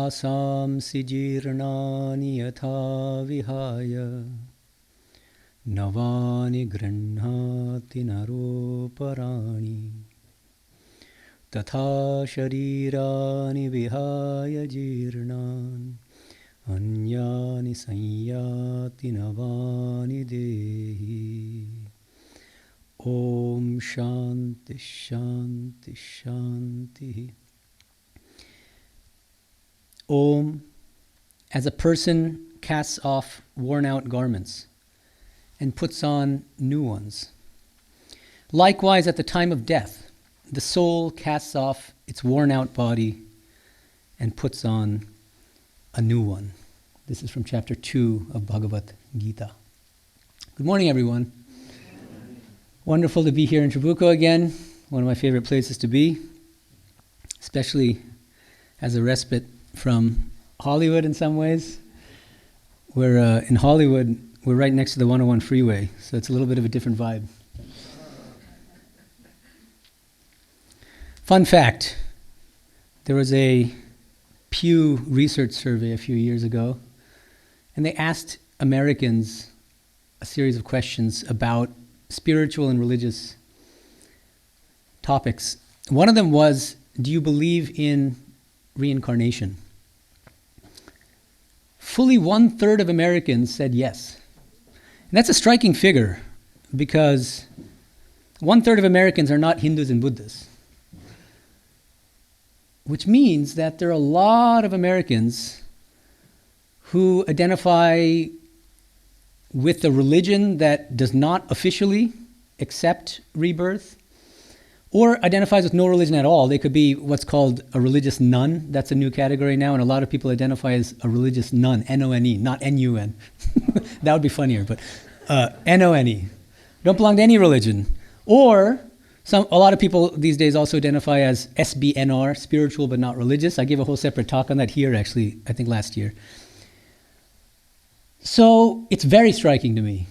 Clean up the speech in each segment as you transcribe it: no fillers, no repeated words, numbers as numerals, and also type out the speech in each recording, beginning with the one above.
Vasamsi jirnani yatha vihaya navani granhati naroparani tatha sharirani vihaya jirnan anyani sanyati navani dehi. Om Shanti Shanti Shanti. Om, as a person casts off worn out garments and puts on new ones. Likewise, at the time of death, the soul casts off its worn out body and puts on a new one. This is from chapter 2 of Bhagavad Gita. Good morning, everyone. Wonderful to be here in Trabuco again, one of my favorite places to be, especially as a respite from Hollywood in some ways. We're in Hollywood, we're right next to the 101 freeway, so it's a little bit of a different vibe. Fun fact, there was a Pew Research survey a few years ago, and they asked Americans a series of questions about spiritual and religious topics. One of them was, do you believe in reincarnation? Fully 1/3 of Americans said yes. And that's a striking figure because 1/3 of Americans are not Hindus and Buddhists. Which means that there are a lot of Americans who identify with a religion that does not officially accept rebirth, or identifies with no religion at all. They could be what's called a religious nun. That's a new category now, and a lot of people identify as a religious nun, N-O-N-E, not N-U-N. That would be funnier, but N-O-N-E. Don't belong to any religion. Or a lot of people these days also identify as SBNR, spiritual but not religious. I gave a whole separate talk on that here, actually, I think last year. So it's very striking to me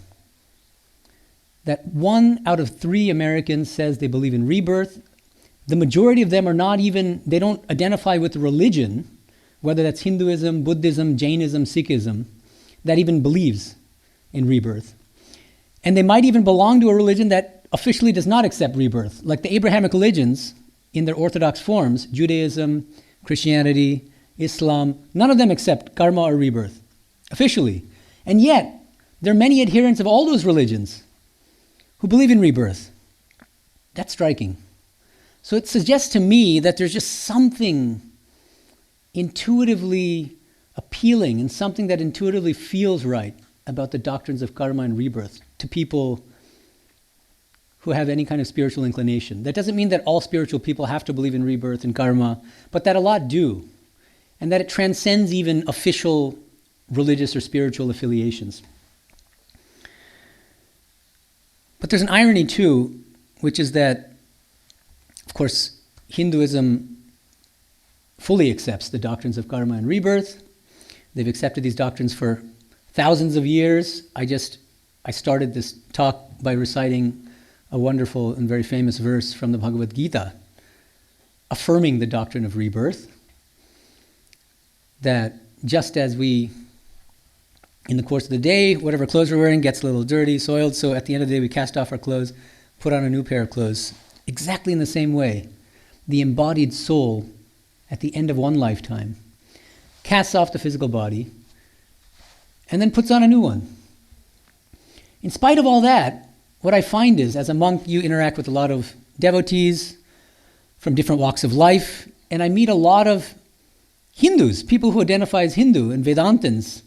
that 1 out of 3 Americans says they believe in rebirth. The majority of them they don't identify with the religion, whether that's Hinduism, Buddhism, Jainism, Sikhism, that even believes in rebirth. And they might even belong to a religion that officially does not accept rebirth, like the Abrahamic religions in their orthodox forms, Judaism, Christianity, Islam. None of them accept karma or rebirth, officially. And yet, there are many adherents of all those religions who believe in rebirth. That's striking. So it suggests to me that there's just something intuitively appealing and something that intuitively feels right about the doctrines of karma and rebirth to people who have any kind of spiritual inclination. That doesn't mean that all spiritual people have to believe in rebirth and karma, but that a lot do, and that it transcends even official religious or spiritual affiliations. But there's an irony too, which is that, of course, Hinduism fully accepts the doctrines of karma and rebirth. They've accepted these doctrines for thousands of years. I started this talk by reciting a wonderful and very famous verse from the Bhagavad Gita, affirming the doctrine of rebirth, that just as we, in the course of the day, whatever clothes we're wearing gets a little dirty, soiled, so at the end of the day we cast off our clothes, put on a new pair of clothes. Exactly in the same way, the embodied soul, at the end of one lifetime, casts off the physical body and then puts on a new one. In spite of all that, what I find is, as a monk, you interact with a lot of devotees from different walks of life, and I meet a lot of Hindus, people who identify as Hindu and Vedantins,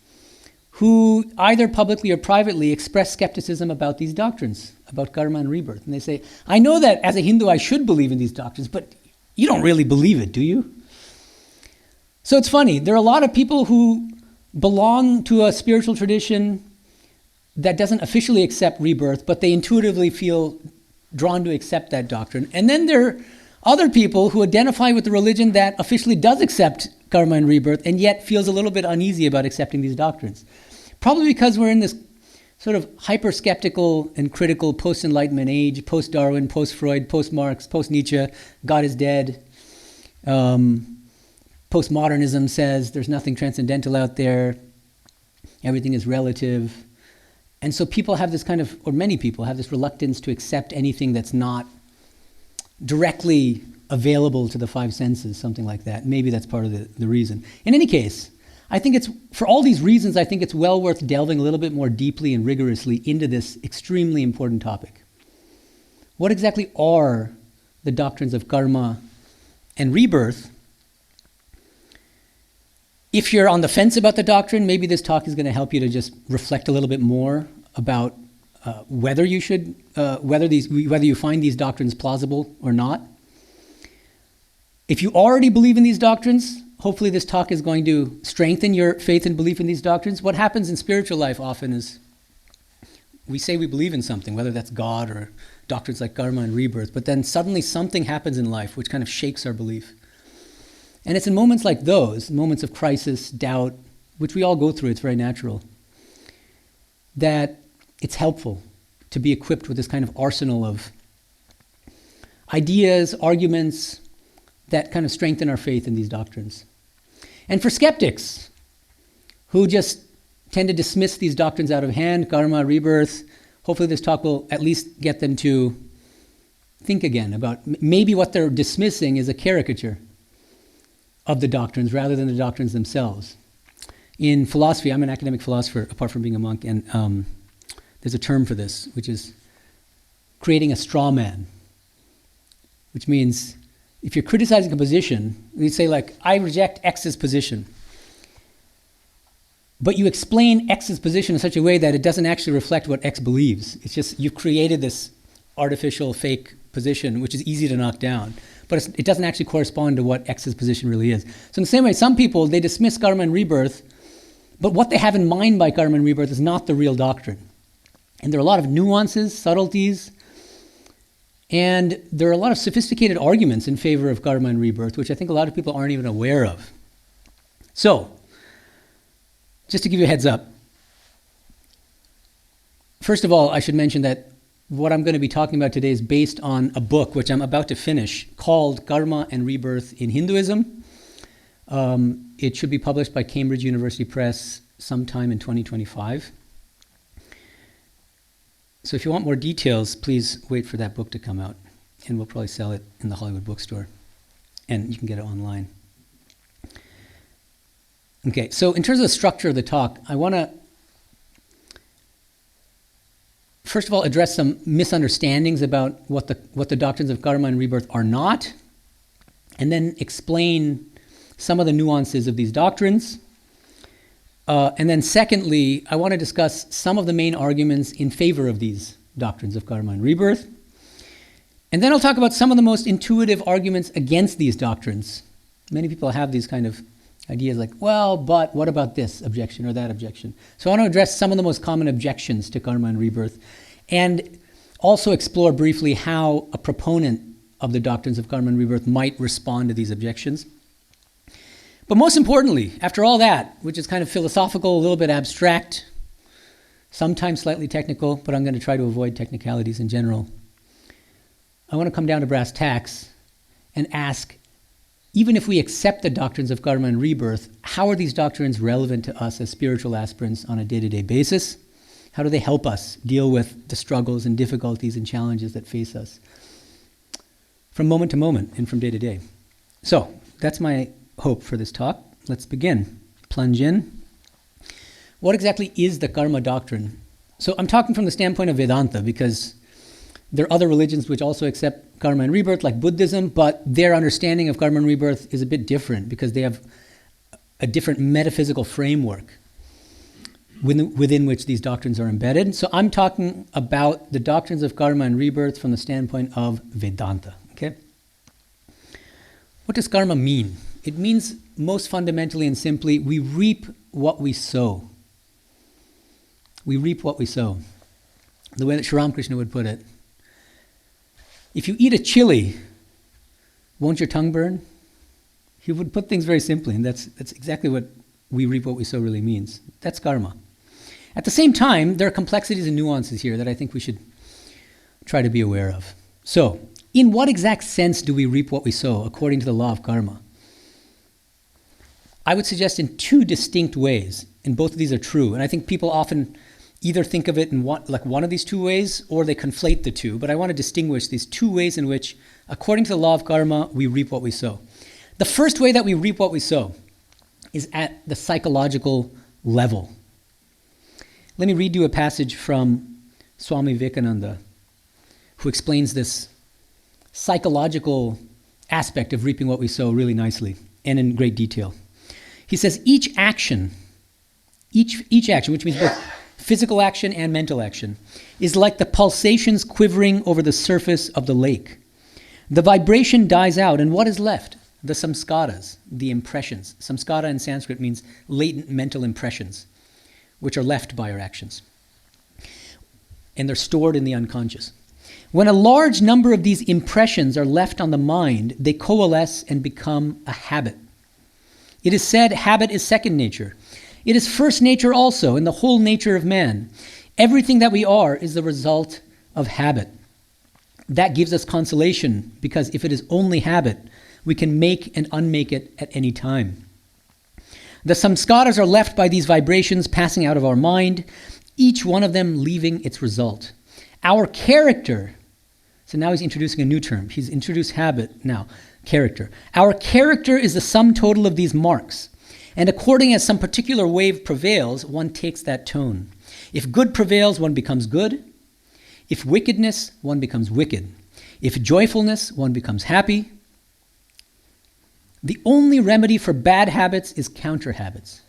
who either publicly or privately express skepticism about these doctrines, about karma and rebirth. And they say, I know that as a Hindu I should believe in these doctrines, but you don't really believe it, do you? So it's funny, there are a lot of people who belong to a spiritual tradition that doesn't officially accept rebirth, but they intuitively feel drawn to accept that doctrine. And then there are other people who identify with the religion that officially does accept karma and rebirth, and yet feels a little bit uneasy about accepting these doctrines. Probably because we're in this sort of hyper-skeptical and critical post-Enlightenment age, post-Darwin, post-Freud, post-Marx, post-Nietzsche, God is dead, postmodernism says there's nothing transcendental out there, everything is relative. And so people have this kind of, or many people have this reluctance to accept anything that's not directly available to the five senses, something like that. Maybe that's part of the reason. In any case, I think it's, for all these reasons, I think it's well worth delving a little bit more deeply and rigorously into this extremely important topic. What exactly are the doctrines of karma and rebirth? If you're on the fence about the doctrine, maybe this talk is going to help you to just reflect a little bit more about whether you find these doctrines plausible or not. If you already believe in these doctrines, hopefully this talk is going to strengthen your faith and belief in these doctrines. What happens in spiritual life often is we say we believe in something, whether that's God or doctrines like karma and rebirth, but then suddenly something happens in life which kind of shakes our belief. And it's in moments like those, moments of crisis, doubt, which we all go through, it's very natural, that it's helpful to be equipped with this kind of arsenal of ideas, arguments that kind of strengthen our faith in these doctrines. And for skeptics who just tend to dismiss these doctrines out of hand, karma, rebirth, hopefully this talk will at least get them to think again about maybe what they're dismissing is a caricature of the doctrines rather than the doctrines themselves. In philosophy, I'm an academic philosopher apart from being a monk, and there's a term for this, which is creating a straw man, which means if you're criticizing a position, you say like, I reject X's position, but you explain X's position in such a way that it doesn't actually reflect what X believes. It's just you've created this artificial fake position which is easy to knock down, but it doesn't actually correspond to what X's position really is. So in the same way, some people, they dismiss karma and rebirth, but what they have in mind by karma and rebirth is not the real doctrine. And there are a lot of nuances, subtleties, and there are a lot of sophisticated arguments in favor of karma and rebirth, which I think a lot of people aren't even aware of. So, just to give you a heads up, first of all, I should mention that what I'm going to be talking about today is based on a book which I'm about to finish called Karma and Rebirth in Hinduism. It should be published by Cambridge University Press sometime in 2025. So if you want more details, please wait for that book to come out, and we'll probably sell it in the Hollywood bookstore, and you can get it online. Okay, so in terms of the structure of the talk, I want to first of all address some misunderstandings about what the doctrines of karma and rebirth are not, and then explain some of the nuances of these doctrines. And then secondly, I want to discuss some of the main arguments in favor of these doctrines of karma and rebirth. And then I'll talk about some of the most intuitive arguments against these doctrines. Many people have these kind of ideas like, well, but what about this objection or that objection? So I want to address some of the most common objections to karma and rebirth, and also explore briefly how a proponent of the doctrines of karma and rebirth might respond to these objections. But most importantly, after all that, which is kind of philosophical, a little bit abstract, sometimes slightly technical, but I'm going to try to avoid technicalities in general, I want to come down to brass tacks and ask, even if we accept the doctrines of karma and rebirth, how are these doctrines relevant to us as spiritual aspirants on a day-to-day basis? How do they help us deal with the struggles and difficulties and challenges that face us from moment to moment and from day to day? So, that's my hope for this talk. Let's begin. Plunge in. What exactly is the karma doctrine? So I'm talking from the standpoint of Vedanta because there are other religions which also accept karma and rebirth, like Buddhism, but their understanding of karma and rebirth is a bit different because they have a different metaphysical framework within which these doctrines are embedded. So I'm talking about the doctrines of karma and rebirth from the standpoint of Vedanta. Okay? What does karma mean? It means, most fundamentally and simply, we reap what we sow. We reap what we sow. The way that Ramakrishna would put it. If you eat a chili, won't your tongue burn? He would put things very simply, and that's exactly what we reap what we sow really means. That's karma. At the same time, there are complexities and nuances here that I think we should try to be aware of. So, in what exact sense do we reap what we sow according to the law of karma? I would suggest in two distinct ways, and both of these are true. And I think people often either think of it in one of these two ways, or they conflate the two. But I want to distinguish these two ways in which, according to the law of karma, we reap what we sow. The first way that we reap what we sow is at the psychological level. Let me read you a passage from Swami Medhananda, who explains this psychological aspect of reaping what we sow really nicely and in great detail. He says, each action, which means both physical action and mental action, is like the pulsations quivering over the surface of the lake. The vibration dies out, and what is left? The samskaras, the impressions. Samskara in Sanskrit means latent mental impressions, which are left by our actions. And they're stored in the unconscious. When a large number of these impressions are left on the mind, they coalesce and become a habit. It is said habit is second nature. It is first nature also, in the whole nature of man. Everything that we are is the result of habit. That gives us consolation, because if it is only habit, we can make and unmake it at any time. The samskaras are left by these vibrations passing out of our mind, each one of them leaving its result. Our character, so now he's introducing a new term. He's introduced habit, now character. Our character is the sum total of these marks. And according as some particular wave prevails, one takes that tone. If good prevails, one becomes good. If wickedness, one becomes wicked. If joyfulness, one becomes happy. The only remedy for bad habits is counter habits.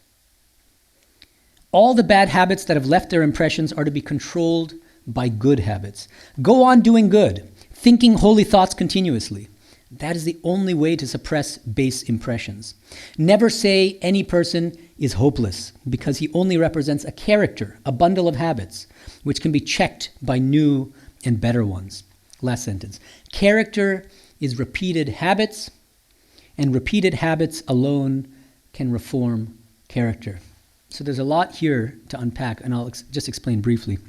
All the bad habits that have left their impressions are to be controlled by good habits. Go on doing good, thinking holy thoughts continuously. That is the only way to suppress base impressions. Never say any person is hopeless, because he only represents a character, a bundle of habits, which can be checked by new and better ones. Last sentence. Character is repeated habits, and repeated habits alone can reform character. So there's a lot here to unpack, and I'll just explain briefly.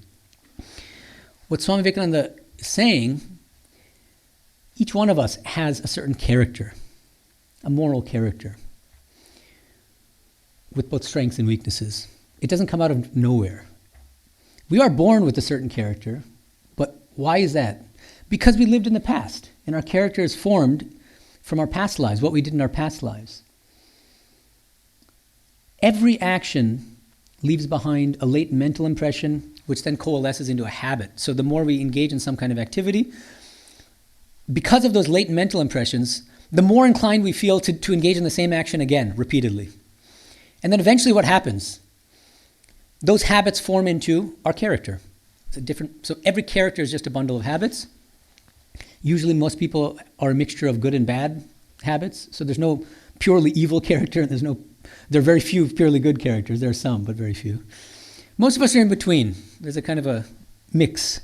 What Swami Medhananda is saying, each one of us has a certain character, a moral character, with both strengths and weaknesses. It doesn't come out of nowhere. We are born with a certain character, but why is that? Because we lived in the past, and our character is formed from our past lives, what we did in our past lives. Every action leaves behind a latent mental impression, which then coalesces into a habit. So the more we engage in some kind of activity, because of those latent mental impressions, the more inclined we feel to engage in the same action again, repeatedly. And then eventually what happens? Those habits form into our character. So every character is just a bundle of habits. Usually most people are a mixture of good and bad habits. So there's no purely evil character, and there are very few purely good characters. There are some, but very few. Most of us are in between. There's a kind of a mix.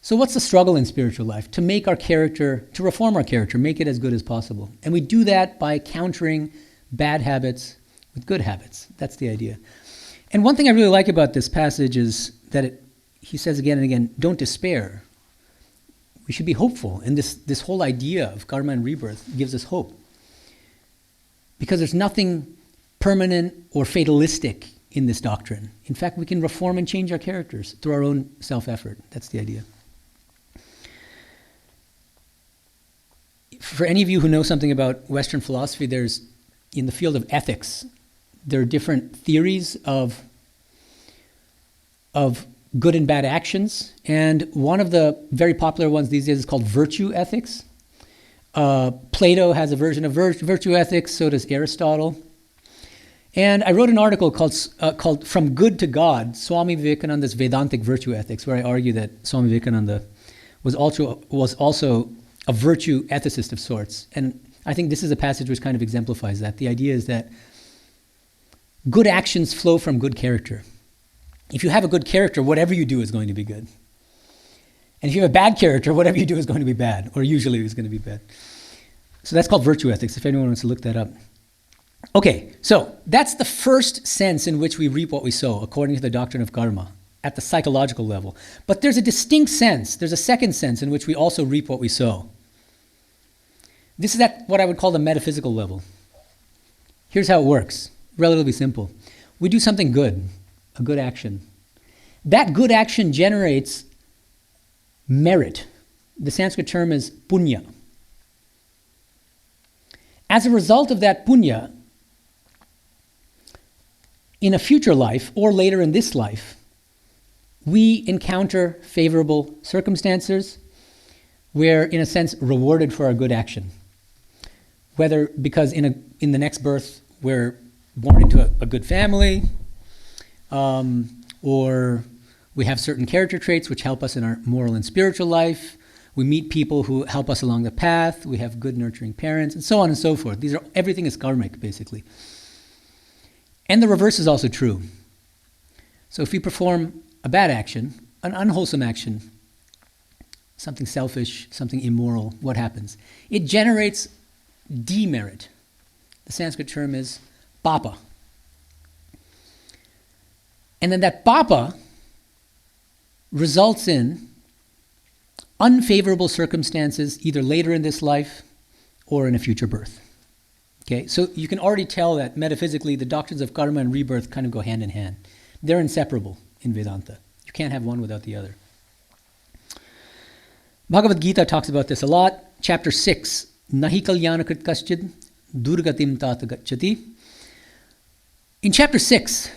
So what's the struggle in spiritual life? To make our character, to reform our character, make it as good as possible. And we do that by countering bad habits with good habits. That's the idea. And one thing I really like about this passage is that he says again and again, don't despair. We should be hopeful. And this whole idea of karma and rebirth gives us hope. Because there's nothing permanent or fatalistic in this doctrine. In fact, we can reform and change our characters through our own self-effort. That's the idea. For any of you who know something about Western philosophy, in the field of ethics, there are different theories of good and bad actions. And one of the very popular ones these days is called virtue ethics. Plato has a version of virtue ethics, so does Aristotle. And I wrote an article called From Good to God, Swami Vivekananda's Vedantic Virtue Ethics, where I argue that Swami Vivekananda was also a virtue ethicist of sorts. And I think this is a passage which kind of exemplifies that. The idea is that good actions flow from good character. If you have a good character, whatever you do is going to be good. And if you have a bad character, whatever you do is going to be bad, or usually is going to be bad. So that's called virtue ethics, if anyone wants to look that up. Okay, so that's the first sense in which we reap what we sow, according to the doctrine of karma, at the psychological level. But there's a distinct sense, there's a second sense in which we also reap what we sow. This is at what I would call the metaphysical level. Here's how it works. Relatively simple. We do something good, a good action. That good action generates merit. The Sanskrit term is punya. As a result of that punya, in a future life or later in this life, we encounter favorable circumstances. We're, in a sense, rewarded for our good action. Whether because in the next birth we're born into a good family, or we have certain character traits which help us in our moral and spiritual life. We meet people who help us along the path. We have good nurturing parents, and so on and so forth. Everything is karmic, basically. And the reverse is also true. So if we perform a bad action, an unwholesome action, something selfish, something immoral, what happens? It generates demerit. The Sanskrit term is papa. And then that papa results in unfavorable circumstances either later in this life or in a future birth. Okay, so you can already tell that metaphysically the doctrines of karma and rebirth kind of go hand in hand. They're inseparable in Vedanta. You can't have one without the other. Bhagavad Gita talks about this a lot. Chapter 6, Nahi kalyanakrit kaschid durgatim tata gacchati. In chapter 6,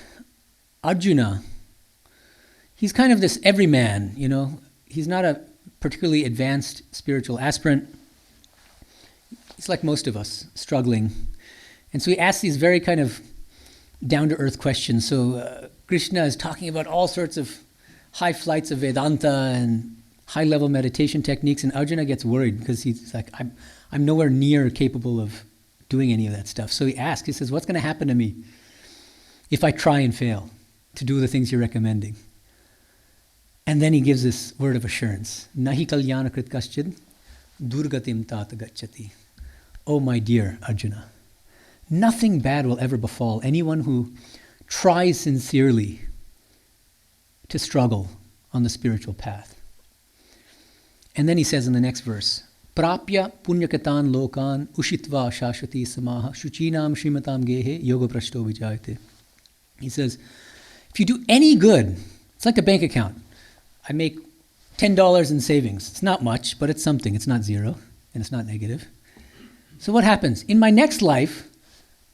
Arjuna, he's kind of this everyman, He's not a particularly advanced spiritual aspirant. He's like most of us, struggling. And so he asks these very kind of down-to-earth questions. So Krishna is talking about all sorts of high flights of Vedanta and high-level meditation techniques, and Arjuna gets worried because he's like, I'm nowhere near capable of doing any of that stuff. So he says, what's going to happen to me if I try and fail to do the things you're recommending? And then he gives this word of assurance. Nahi kalyanakrit kaschid durgatim tata gacchati. Oh my dear Arjuna, nothing bad will ever befall anyone who tries sincerely to struggle on the spiritual path. And then he says in the next verse, Prapya punyakatan lokan ushitva shashati samaha shuchinam shrimatam gehe yoga prashto vijayate. He says, if you do any good, it's like a bank account. I make $10 in savings. It's not much, but it's something. It's not zero, and it's not negative. So what happens? In my next life,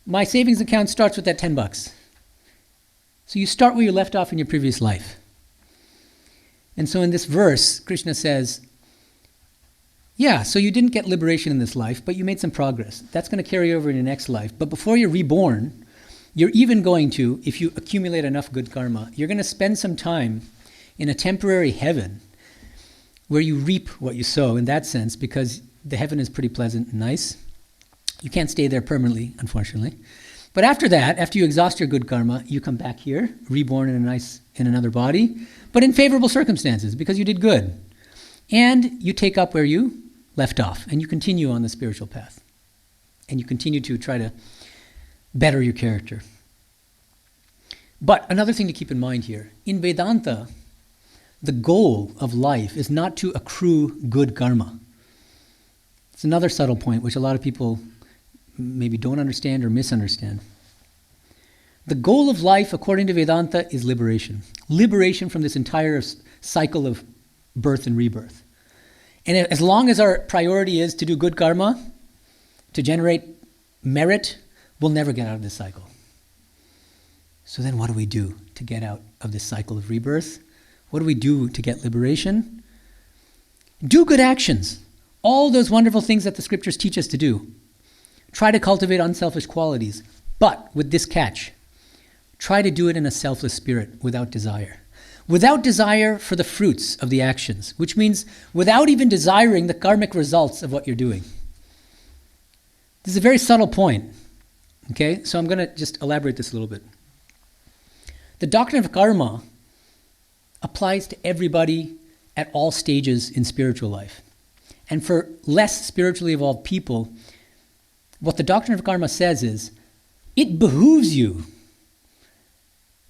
my savings account starts with that $10. So you start where you left off in your previous life. And so in this verse, Krishna says, yeah, so you didn't get liberation in this life, but you made some progress. That's going to carry over in your next life. But before you're reborn, you're even going to, if you accumulate enough good karma, you're going to spend some time in a temporary heaven where you reap what you sow in that sense, because the heaven is pretty pleasant and nice. You can't stay there permanently, unfortunately. But after that, after you exhaust your good karma, you come back here, reborn in another body, but in favorable circumstances because you did good. And you take up where you left off, and you continue on the spiritual path. And you continue to try to better your character. But another thing to keep in mind here, in Vedanta, the goal of life is not to accrue good karma. It's another subtle point which a lot of people maybe don't understand or misunderstand. The goal of life, according to Vedanta, is liberation. Liberation from this entire cycle of birth and rebirth. And as long as our priority is to do good karma, to generate merit, we'll never get out of this cycle. So then what do we do to get out of this cycle of rebirth? What do we do to get liberation? Do good actions. All those wonderful things that the scriptures teach us to do. Try to cultivate unselfish qualities, but with this catch. Try to do it in a selfless spirit without desire. Without desire for the fruits of the actions, which means without even desiring the karmic results of what you're doing. This is a very subtle point. Okay, so I'm going to just elaborate this a little bit. The doctrine of karma applies to everybody at all stages in spiritual life. And for less spiritually evolved people, what the doctrine of karma says is, it behooves you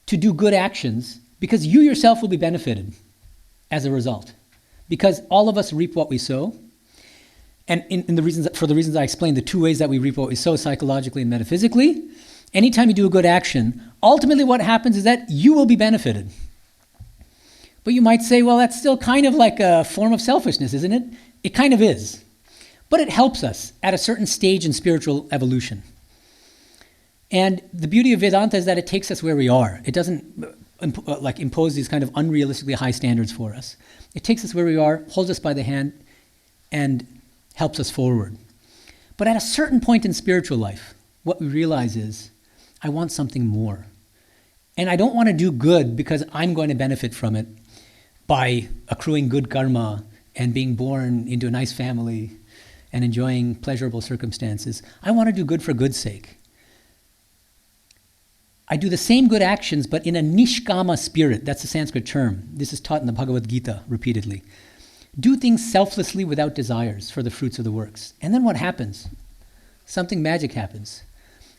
to do good actions because you yourself will be benefited as a result. Because all of us reap what we sow. And for the reasons I explained, the two ways that we reap what we sow, psychologically and metaphysically, anytime you do a good action, ultimately what happens is that you will be benefited. But you might say, well, that's still kind of like a form of selfishness, isn't it? It kind of is. But it helps us at a certain stage in spiritual evolution. And the beauty of Vedanta is that it takes us where we are. It doesn't impose these kind of unrealistically high standards for us. It takes us where we are, holds us by the hand, and helps us forward. But at a certain point in spiritual life, what we realize is, I want something more. And I don't want to do good because I'm going to benefit from it by accruing good karma and being born into a nice family and enjoying pleasurable circumstances. I want to do good for good's sake. I do the same good actions, but in a nishkama spirit. That's a Sanskrit term. This is taught in the Bhagavad Gita repeatedly. Do things selflessly without desires for the fruits of the works. And then what happens? Something magic happens.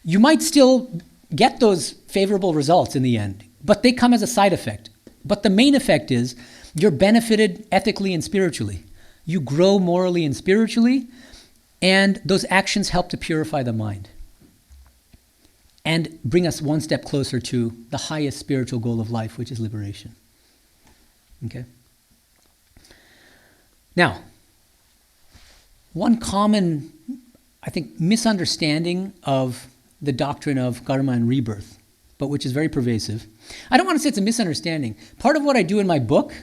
You might still get those favorable results in the end, but they come as a side effect. But the main effect is you're benefited ethically and spiritually. You grow morally and spiritually, and those actions help to purify the mind and bring us one step closer to the highest spiritual goal of life, which is liberation. Okay? Now, one common, I think, misunderstanding of the doctrine of karma and rebirth, but which is very pervasive. I don't want to say it's a misunderstanding. Part of what I do in my book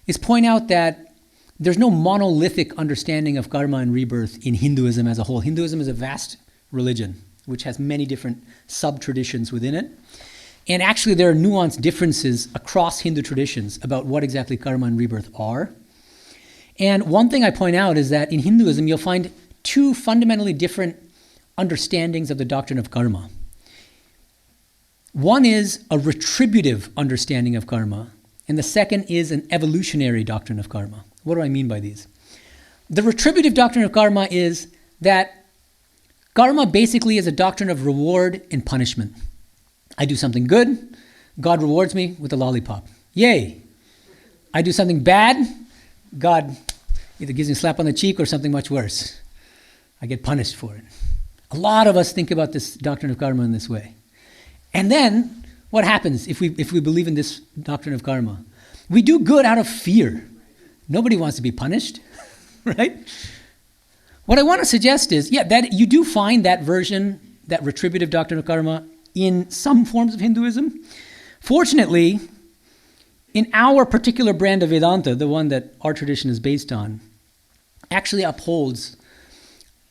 is point out that there's no monolithic understanding of karma and rebirth in Hinduism as a whole. Hinduism is a vast religion, which has many different sub-traditions within it. And actually there are nuanced differences across Hindu traditions about what exactly karma and rebirth are. And one thing I point out is that in Hinduism you'll find two fundamentally different understandings of the doctrine of karma. One is a retributive understanding of karma, and the second is an evolutionary doctrine of karma. What do I mean by these? The retributive doctrine of karma is that karma basically is a doctrine of reward and punishment. I do something good, God rewards me with a lollipop. Yay! I do something bad, God either gives me a slap on the cheek or something much worse. I get punished for it. A lot of us think about this doctrine of karma in this way. And then, what happens if we believe in this doctrine of karma? We do good out of fear. Nobody wants to be punished, right? What I want to suggest is, that you do find that version, that retributive doctrine of karma, in some forms of Hinduism. Fortunately, in our particular brand of Vedanta, the one that our tradition is based on, actually upholds,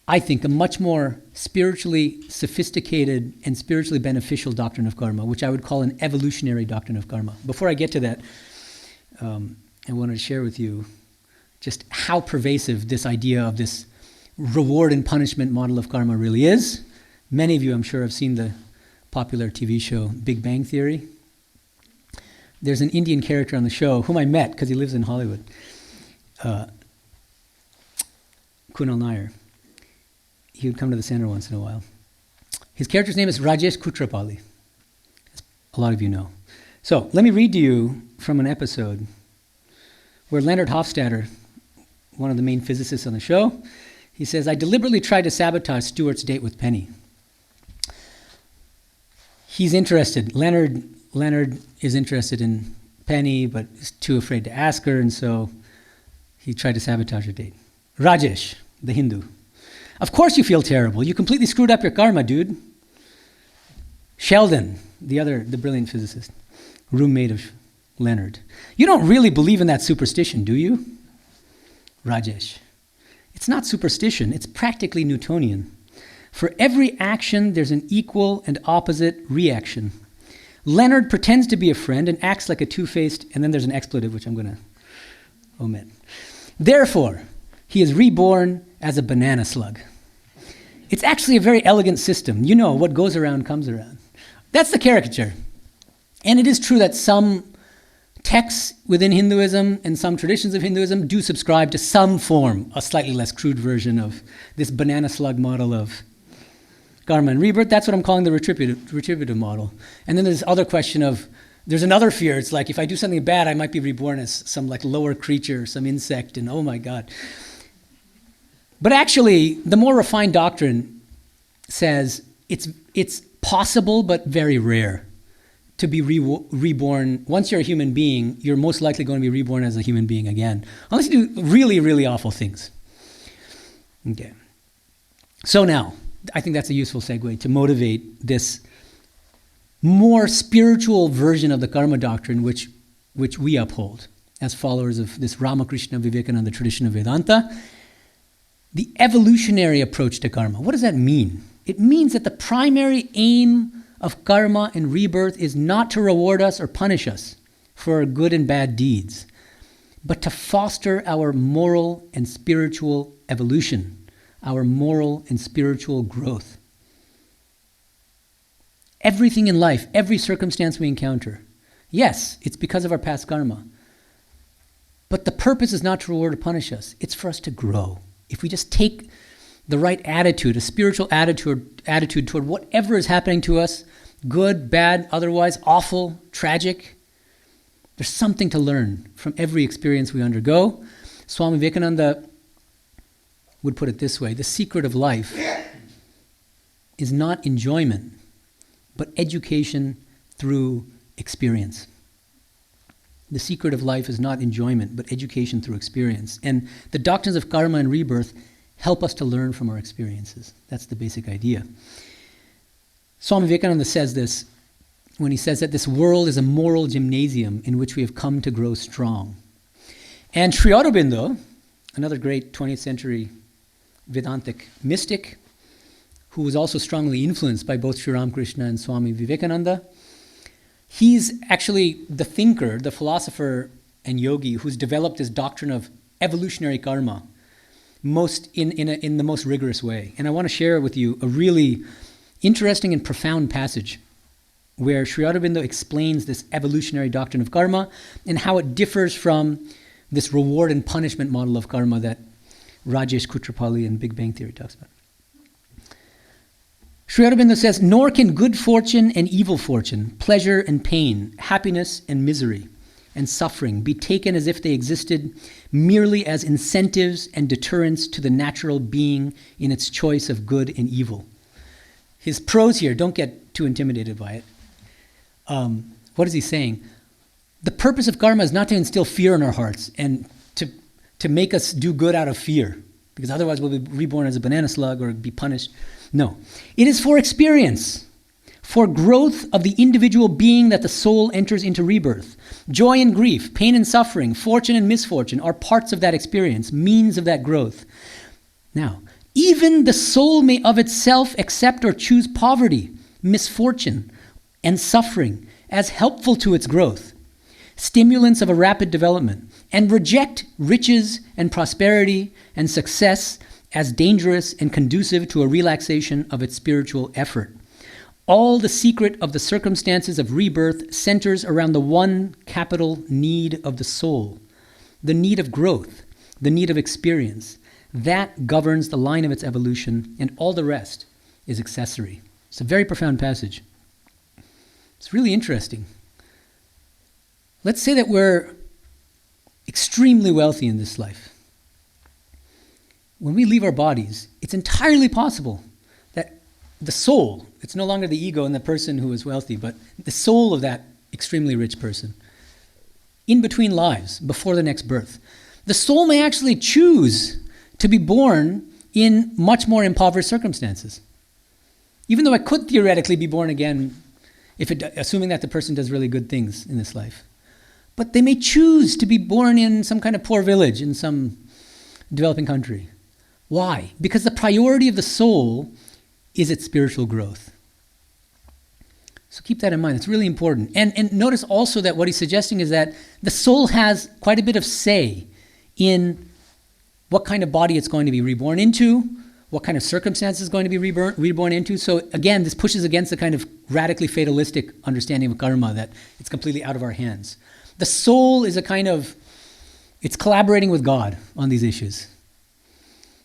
I think, a much more spiritually sophisticated and spiritually beneficial doctrine of karma, which I would call an evolutionary doctrine of karma. Before I get to that, I wanted to share with you just how pervasive this idea of this reward and punishment model of karma really is. Many of you, I'm sure, have seen the popular TV show Big Bang Theory. There's an Indian character on the show whom I met because he lives in Hollywood, Kunal Nair. He would come to the center once in a while. His character's name is Rajesh Kutrapali, as a lot of you know. So let me read to you from an episode where Leonard Hofstadter, one of the main physicists on the show, he says, I deliberately tried to sabotage Stuart's date with Penny. He's interested. Leonard is interested in Penny, but is too afraid to ask her, and so he tried to sabotage her date. Rajesh, the Hindu. Of course you feel terrible. You completely screwed up your karma, dude. Sheldon, the brilliant physicist, roommate of Leonard. You don't really believe in that superstition, do you? Rajesh. It's not superstition, it's practically Newtonian. For every action, there's an equal and opposite reaction. Leonard pretends to be a friend and acts like a two-faced, and then there's an expletive, which I'm going to omit. Therefore, he is reborn as a banana slug. It's actually a very elegant system. You know, what goes around comes around. That's the caricature. And it is true that some texts within Hinduism and some traditions of Hinduism do subscribe to some form, a slightly less crude version of this banana slug model of karma and rebirth. That's what I'm calling the retributive model. And then there's this other question of, there's another fear. It's like, if I do something bad, I might be reborn as some like lower creature, some insect, and oh my God. But actually, the more refined doctrine says it's possible but very rare to be reborn. Once you're a human being, you're most likely going to be reborn as a human being again, unless you do really, really awful things. Okay. So now, I think that's a useful segue to motivate this more spiritual version of the karma doctrine, which we uphold as followers of this Ramakrishna Vivekananda tradition of Vedanta. The evolutionary approach to karma. What does that mean? It means that the primary aim of karma and rebirth is not to reward us or punish us for our good and bad deeds, but to foster our moral and spiritual evolution, our moral and spiritual growth. Everything in life, every circumstance we encounter, yes, it's because of our past karma, but the purpose is not to reward or punish us. It's for us to grow. If we just take the right attitude, a spiritual attitude toward whatever is happening to us, good, bad, otherwise, awful, tragic, there's something to learn from every experience we undergo. Swami Medhananda would put it this way: the secret of life is not enjoyment, but education through experience. The secret of life is not enjoyment, but education through experience. And the doctrines of karma and rebirth help us to learn from our experiences. That's the basic idea. Swami Medhananda says this when he says that this world is a moral gymnasium in which we have come to grow strong. And Sri Aurobindo, another great 20th century Vedantic mystic, who was also strongly influenced by both Sri Ramakrishna and Swami Vivekananda, he's actually the thinker, the philosopher and yogi who's developed this doctrine of evolutionary karma in the most rigorous way. And I want to share with you a really interesting and profound passage where Sri Aurobindo explains this evolutionary doctrine of karma and how it differs from this reward and punishment model of karma that Rajesh Kutrapali in Big Bang Theory talks about. Sri Aurobindo says, "Nor can good fortune and evil fortune, pleasure and pain, happiness and misery, and suffering be taken as if they existed merely as incentives and deterrents to the natural being in its choice of good and evil." His prose here, don't get too intimidated by it. What is he saying? The purpose of karma is not to instill fear in our hearts and to make us do good out of fear, because otherwise we'll be reborn as a banana slug or be punished. No. It is for experience, for growth of the individual being that the soul enters into rebirth. Joy and grief, pain and suffering, fortune and misfortune are parts of that experience, means of that growth. Now, even the soul may of itself accept or choose poverty, misfortune, and suffering as helpful to its growth, stimulants of a rapid development, and reject riches and prosperity and success as dangerous and conducive to a relaxation of its spiritual effort. All the secret of the circumstances of rebirth centers around the one capital need of the soul, the need of growth, the need of experience. That governs the line of its evolution, and all the rest is accessory. It's a very profound passage. It's really interesting. Let's say that we're extremely wealthy in this life. When we leave our bodies, it's entirely possible that the soul, it's no longer the ego and the person who is wealthy, but the soul of that extremely rich person, in between lives, before the next birth, the soul may actually choose to be born in much more impoverished circumstances. Even though it could theoretically be born again, assuming that the person does really good things in this life. But they may choose to be born in some kind of poor village in some developing country. Why? Because the priority of the soul is its spiritual growth. So keep that in mind. It's really important. And notice also that what he's suggesting is that the soul has quite a bit of say in what kind of body it's going to be reborn into, what kind of circumstances it's going to be reborn into. So again, this pushes against the kind of radically fatalistic understanding of karma that it's completely out of our hands. The soul is it's collaborating with God on these issues.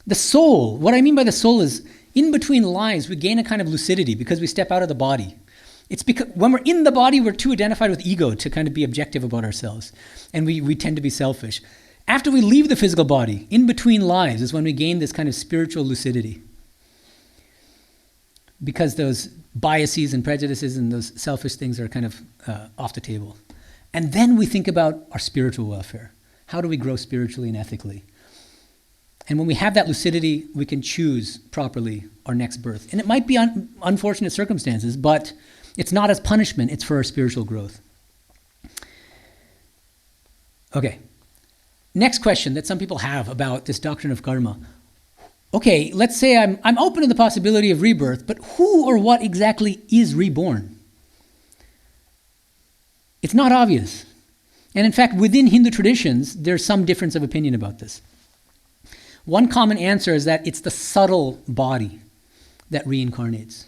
The soul, what I mean by the soul is, in between lives, we gain a kind of lucidity because we step out of the body. It's because when we're in the body, we're too identified with ego to kind of be objective about ourselves. And we tend to be selfish. After we leave the physical body, in between lives, is when we gain this kind of spiritual lucidity. Because those biases and prejudices and those selfish things are kind of off the table. And then we think about our spiritual welfare. How do we grow spiritually and ethically? And when we have that lucidity, we can choose properly our next birth. And it might be unfortunate circumstances, but it's not as punishment, it's for our spiritual growth. Okay. Next question that some people have about this doctrine of karma. Okay, let's say I'm open to the possibility of rebirth, but who or what exactly is reborn? It's not obvious. And in fact, within Hindu traditions, there's some difference of opinion about this. One common answer is that it's the subtle body that reincarnates.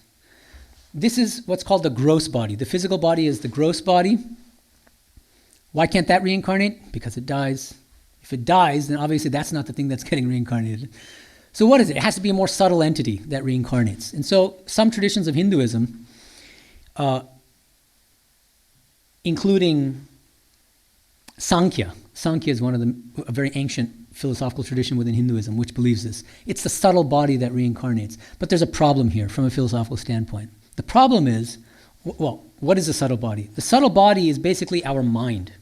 This is what's called the gross body. The physical body is the gross body. Why can't that reincarnate? Because it dies. If it dies, then obviously that's not the thing that's getting reincarnated. So what is it? It has to be a more subtle entity that reincarnates. And so some traditions of Hinduism, including Sankhya. Sankhya is a very ancient philosophical tradition within Hinduism which believes this. It's the subtle body that reincarnates. But there's a problem here from a philosophical standpoint. The problem is, well, what is the subtle body? The subtle body is basically our mind.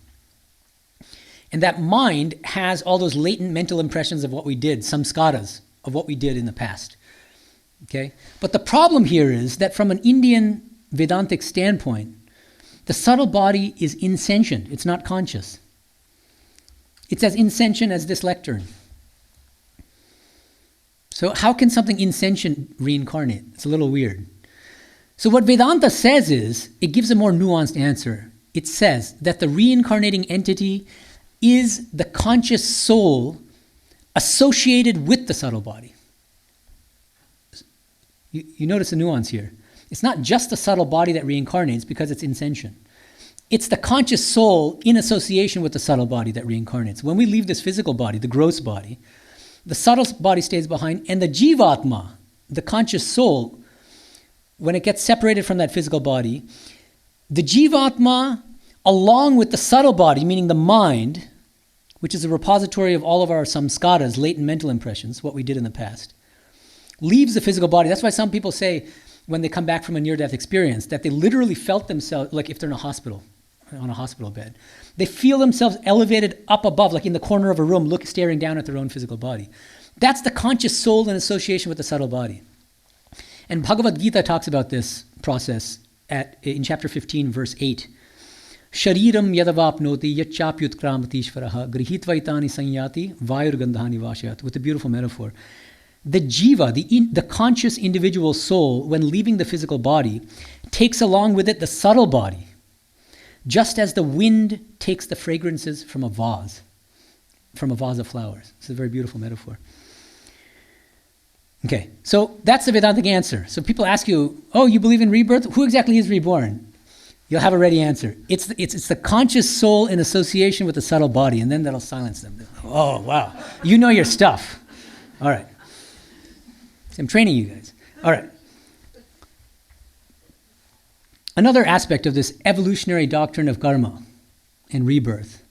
And that mind has all those latent mental impressions of what we did, samskaras, of what we did in the past. Okay? But the problem here is that from an Indian Vedantic standpoint, the subtle body is insentient. It's not conscious. It's as insentient as this lectern. So how can something insentient reincarnate? It's a little weird. So what Vedanta says is, it gives a more nuanced answer. It says that the reincarnating entity is the conscious soul associated with the subtle body. You notice the nuance here. It's not just the subtle body that reincarnates because it's insentient. It's the conscious soul in association with the subtle body that reincarnates. When we leave this physical body, the gross body, the subtle body stays behind, and the jivatma, the conscious soul, when it gets separated from that physical body, the jivatma, along with the subtle body, meaning the mind, which is a repository of all of our samskaras, latent mental impressions, what we did in the past, leaves the physical body. That's why some people say, when they come back from a near-death experience, that they literally felt themselves, like if they're in a hospital, on a hospital bed, they feel themselves elevated up above, like in the corner of a room, staring down at their own physical body. That's the conscious soul in association with the subtle body. And Bhagavad Gita talks about this process in chapter 15, verse 8. Shariram yadavapnoti yachapyutkramatiishvaraha grihitvaitani sanyati vayurgandhani vashayat. With a beautiful metaphor. The jiva, the conscious individual soul, when leaving the physical body, takes along with it the subtle body, just as the wind takes the fragrances from a vase of flowers. It's a very beautiful metaphor. Okay, so that's the Vedantic answer. So people ask you, oh, you believe in rebirth? Who exactly is reborn? You'll have a ready answer. It's the conscious soul in association with the subtle body, and then that'll silence them. Oh, wow. You know your stuff. All right. I'm training you guys. All right. Another aspect of this evolutionary doctrine of karma and rebirth,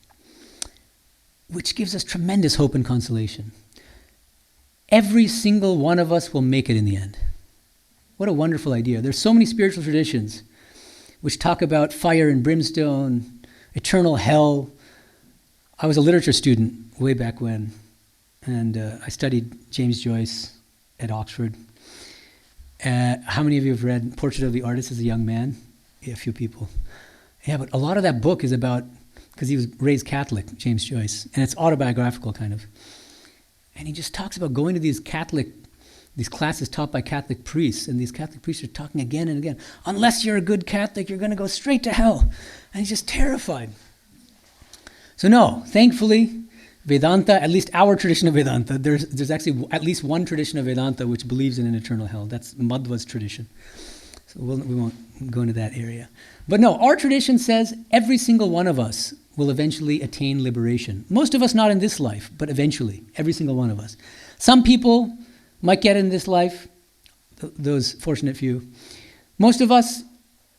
which gives us tremendous hope and consolation. Every single one of us will make it in the end. What a wonderful idea. There's so many spiritual traditions which talk about fire and brimstone, eternal hell. I was a literature student way back when, and I studied James Joyce at Oxford. How many of you have read Portrait of the Artist as a Young Man? Yeah, a few people. Yeah, but a lot of that book is about, because he was raised Catholic, James Joyce, and it's autobiographical kind of. And he just talks about going to these classes taught by Catholic priests, and these Catholic priests are talking again and again, unless you're a good Catholic, you're going to go straight to hell. And he's just terrified. So no, thankfully, Vedanta, at least our tradition of Vedanta, there's actually at least one tradition of Vedanta which believes in an eternal hell. That's Madhva's tradition. So we won't go into that area. But no, our tradition says every single one of us will eventually attain liberation. Most of us not in this life, but eventually, every single one of us. Some people might get in this life, those fortunate few. Most of us,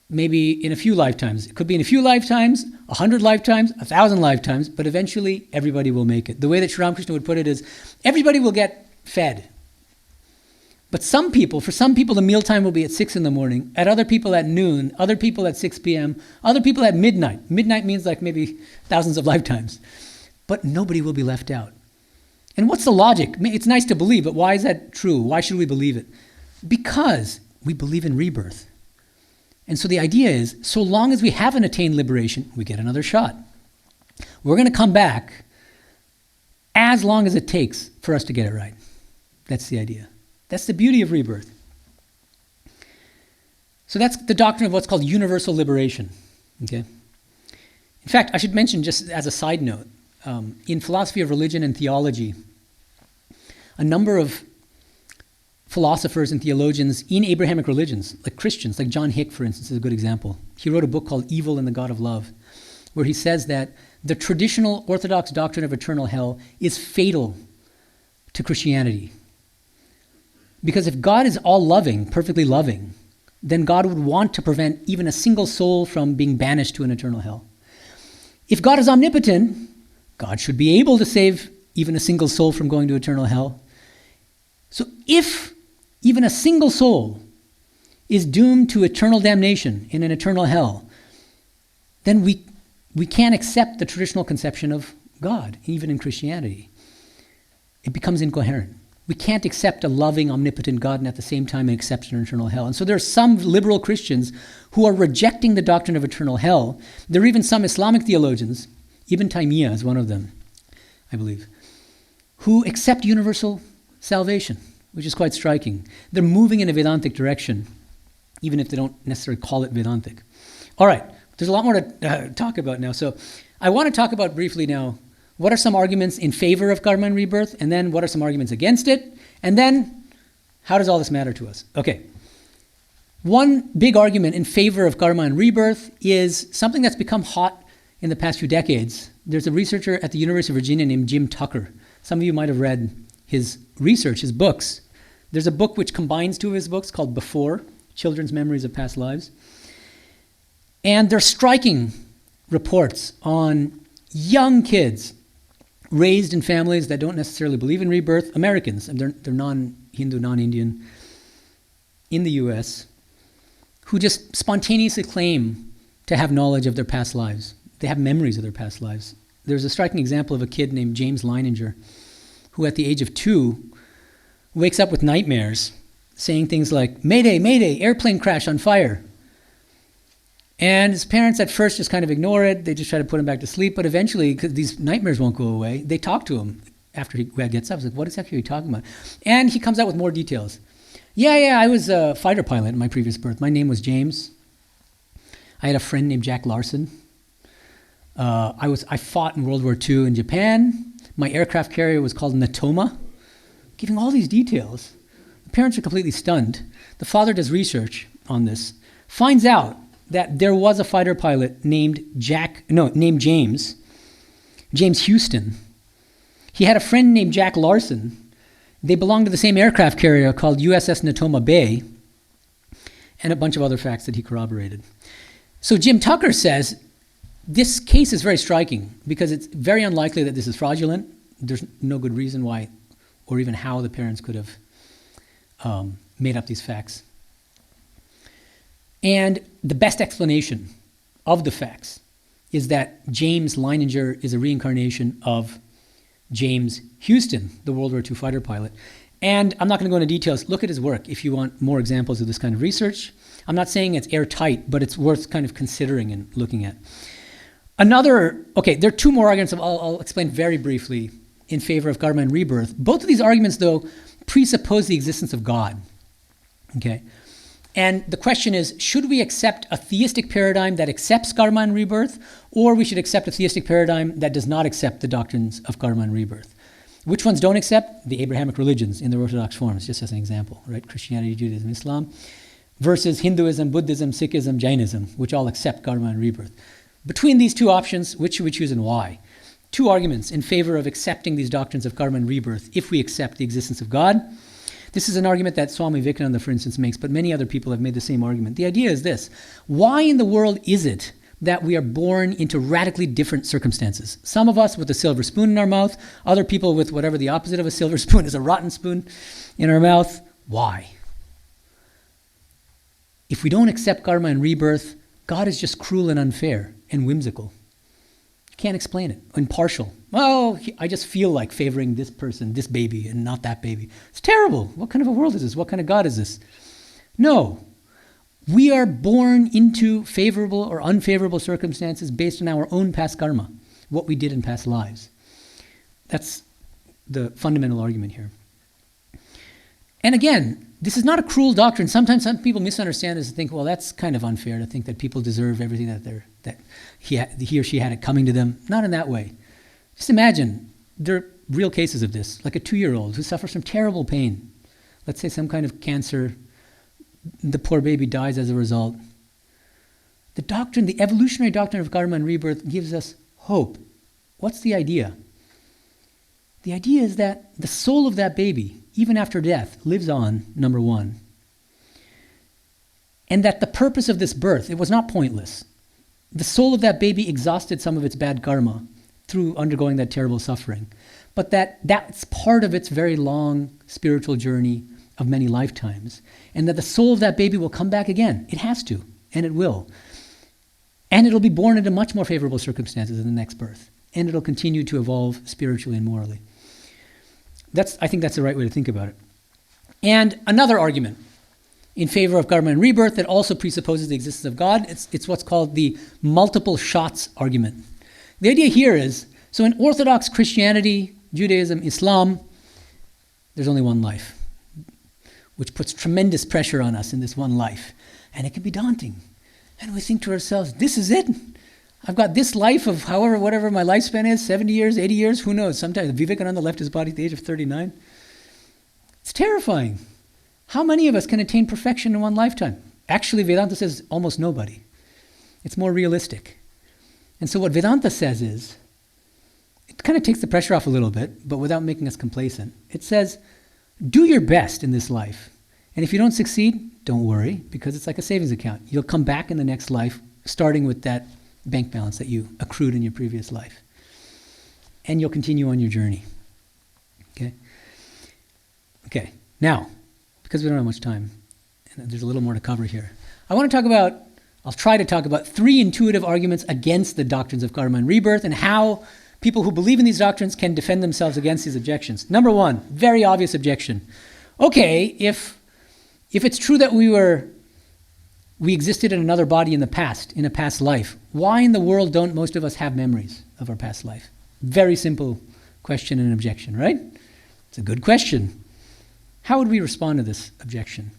maybe in a few lifetimes. It could be in a few lifetimes, 100 lifetimes, 1,000 lifetimes, but eventually everybody will make it. The way that Ramakrishna would put it is, everybody will get fed. But for some people, the mealtime will be at 6 in the morning, at other people at noon, other people at 6 p.m., other people at midnight. Midnight means like maybe thousands of lifetimes. But nobody will be left out. And what's the logic? It's nice to believe, but why is that true? Why should we believe it? Because we believe in rebirth. And so the idea is, so long as we haven't attained liberation, we get another shot. We're going to come back as long as it takes for us to get it right. That's the idea. That's the beauty of rebirth. So that's the doctrine of what's called universal liberation. Okay. In fact, I should mention, just as a side note, in philosophy of religion and theology, a number of philosophers and theologians in Abrahamic religions, like Christians, like John Hick, for instance, is a good example. He wrote a book called Evil and the God of Love, where he says that the traditional Orthodox doctrine of eternal hell is fatal to Christianity. Because if God is all loving, perfectly loving, then God would want to prevent even a single soul from being banished to an eternal hell. If God is omnipotent, God should be able to save even a single soul from going to eternal hell. So if even a single soul is doomed to eternal damnation in an eternal hell, then we can't accept the traditional conception of God, even in Christianity. It becomes incoherent. We can't accept a loving, omnipotent God and at the same time accept an eternal hell. And so there are some liberal Christians who are rejecting the doctrine of eternal hell. There are even some Islamic theologians, Ibn Taymiyyah is one of them, I believe, who accept universal salvation, which is quite striking. They're moving in a Vedantic direction, even if they don't necessarily call it Vedantic. All right, there's a lot more to talk about now. So I want to talk about briefly now, what are some arguments in favor of karma and rebirth, and then what are some arguments against it, and then how does all this matter to us? Okay. One big argument in favor of karma and rebirth is something that's become hot in the past few decades. There's a researcher at the University of Virginia named Jim Tucker. Some of you might have read his research, his books. There's a book which combines two of his books called Before, Children's Memories of Past Lives. And they're striking reports on young kids raised in families that don't necessarily believe in rebirth, Americans, and they're non-Hindu, non-Indian, in the US, who just spontaneously claim to have knowledge of their past lives. They have memories of their past lives. There's a striking example of a kid named James Leininger, who at the age of 2 wakes up with nightmares, saying things like, "Mayday, mayday, airplane crash on fire." And his parents at first just kind of ignore it. They just try to put him back to sleep. But eventually, because these nightmares won't go away, they talk to him after he gets up. He's like, what exactly are you talking about? And he comes out with more details. Yeah, I was a fighter pilot in my previous birth. My name was James. I had a friend named Jack Larson. I fought in World War II in Japan. My aircraft carrier was called Natoma. Giving all these details. The parents are completely stunned. The father does research on this. Finds out that there was a fighter pilot named James Houston. He had a friend named Jack Larson. They belonged to the same aircraft carrier called USS Natoma Bay, and a bunch of other facts that he corroborated. So Jim Tucker says, this case is very striking because it's very unlikely that this is fraudulent. There's no good reason why or even how the parents could have made up these facts. And the best explanation of the facts is that James Leininger is a reincarnation of James Houston, the World War II fighter pilot. And I'm not going to go into details. Look at his work if you want more examples of this kind of research. I'm not saying it's airtight, but it's worth kind of considering and looking at. There are two more arguments I'll explain very briefly in favor of karma and rebirth. Both of these arguments, though, presuppose the existence of God. Okay? And the question is, should we accept a theistic paradigm that accepts karma and rebirth, or we should accept a theistic paradigm that does not accept the doctrines of karma and rebirth? Which ones don't accept? The Abrahamic religions in their orthodox forms, just as an example, right? Christianity, Judaism, Islam, versus Hinduism, Buddhism, Sikhism, Jainism, which all accept karma and rebirth. Between these two options, which should we choose and why? Two arguments in favor of accepting these doctrines of karma and rebirth if we accept the existence of God. This is an argument that Swami Medhananda, for instance, makes, but many other people have made the same argument. The idea is this: why in the world is it that we are born into radically different circumstances. Some of us with a silver spoon in our mouth, other people with whatever the opposite of a silver spoon is, a rotten spoon in our mouth. Why? If we don't accept karma and rebirth, God is just cruel and unfair and whimsical. Can't explain it. Impartial. Oh, I just feel like favoring this person, this baby, and not that baby. It's terrible. What kind of a world is this? What kind of God is this? No. We are born into favorable or unfavorable circumstances based on our own past karma, what we did in past lives. That's the fundamental argument here. And again, this is not a cruel doctrine. Sometimes some people misunderstand this and think, well, that's kind of unfair to think that people deserve everything that he or she had it coming to them. Not in that way. Just imagine, there are real cases of this, like a 2-year-old who suffers from terrible pain. Let's say some kind of cancer. The poor baby dies as a result. The doctrine, the evolutionary doctrine of karma and rebirth gives us hope. What's the idea? The idea is that the soul of that baby, even after death, lives on, number one. And that the purpose of this birth, it was not pointless. The soul of that baby exhausted some of its bad karma through undergoing that terrible suffering. But that's part of its very long spiritual journey of many lifetimes. And that the soul of that baby will come back again. It has to, and it will. And it'll be born into much more favorable circumstances in the next birth. And it'll continue to evolve spiritually and morally. I think that's the right way to think about it. And another argument in favor of karma and rebirth that also presupposes the existence of God, it's what's called the multiple shots argument. The idea here is, so in Orthodox Christianity, Judaism, Islam, there's only one life, which puts tremendous pressure on us in this one life. And it can be daunting. And we think to ourselves, this is it? I've got this life of whatever my lifespan is, 70 years, 80 years, who knows? Sometimes Vivekananda left his body at the age of 39. It's terrifying. How many of us can attain perfection in one lifetime? Actually, Vedanta says almost nobody. It's more realistic. And so what Vedanta says is, it kind of takes the pressure off a little bit, but without making us complacent. It says, do your best in this life. And if you don't succeed, don't worry, because it's like a savings account. You'll come back in the next life, starting with that bank balance that you accrued in your previous life. And you'll continue on your journey. Okay. Now, because we don't have much time, and there's a little more to cover here, I'll try to talk about 3 intuitive arguments against the doctrines of karma and rebirth, and how people who believe in these doctrines can defend themselves against these objections. Number 1, very obvious objection. Okay, if it's true that we existed in another body in the past, in a past life, why in the world don't most of us have memories of our past life? Very simple question and objection, right? It's a good question. How would we respond to this objection?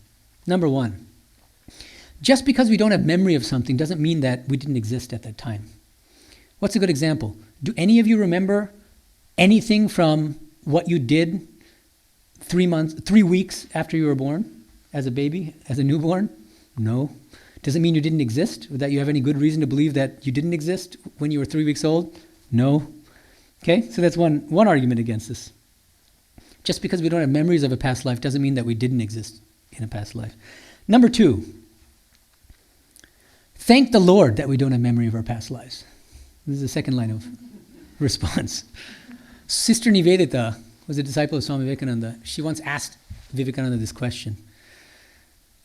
Number 1, just because we don't have memory of something doesn't mean that we didn't exist at that time. What's a good example? Do any of you remember anything from what you did 3 weeks after you were born, as a baby, as a newborn? No. Does it mean you didn't exist? Or that you have any good reason to believe that you didn't exist when you were 3 weeks old? No. Okay, so that's one argument against this. Just because we don't have memories of a past life doesn't mean that we didn't exist in a past life. Number 2, thank the Lord that we don't have memory of our past lives. This is the second line of response. Sister Nivedita was a disciple of Swami Medhananda. She once asked Vivekananda this question.